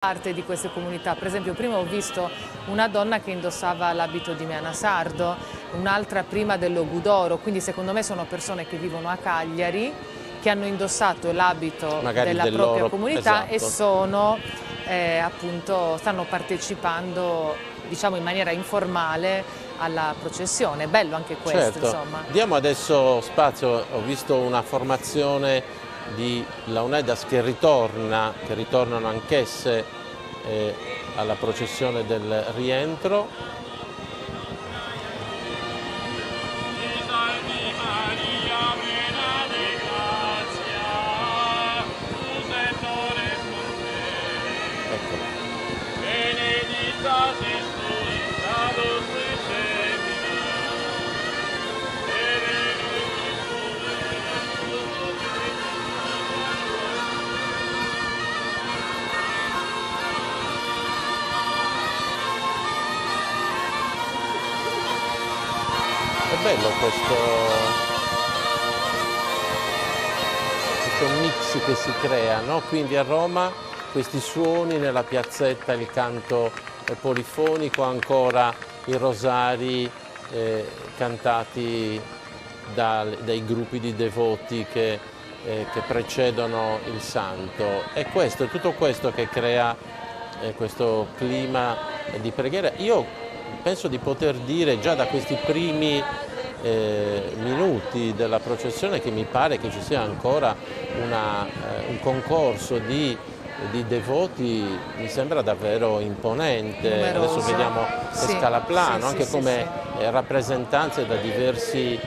parte di queste comunità. Per esempio prima ho visto una donna che indossava l'abito di Meana Sardo, un'altra prima dell'Ogudoro, quindi secondo me sono persone che vivono a Cagliari, che hanno indossato l'abito della propria comunità, esatto. E sono appunto stanno partecipando, diciamo, in maniera informale alla processione. Bello anche questo, certo. Insomma. Diamo adesso spazio, ho visto una formazione di Launedas che ritornano anch'esse alla processione del rientro. È bello questo mix che si crea, no? Quindi a Roma questi suoni nella piazzetta, il canto polifonico, ancora i rosari cantati dai gruppi di devoti che precedono il santo. È tutto questo che crea questo clima di preghiera. Io penso di poter dire già da questi primi minuti della processione che mi pare che ci sia ancora un concorso di devoti, mi sembra davvero imponente. Numeroso. Adesso vediamo sì, Scalaplano, sì, anche come rappresentanze da diversi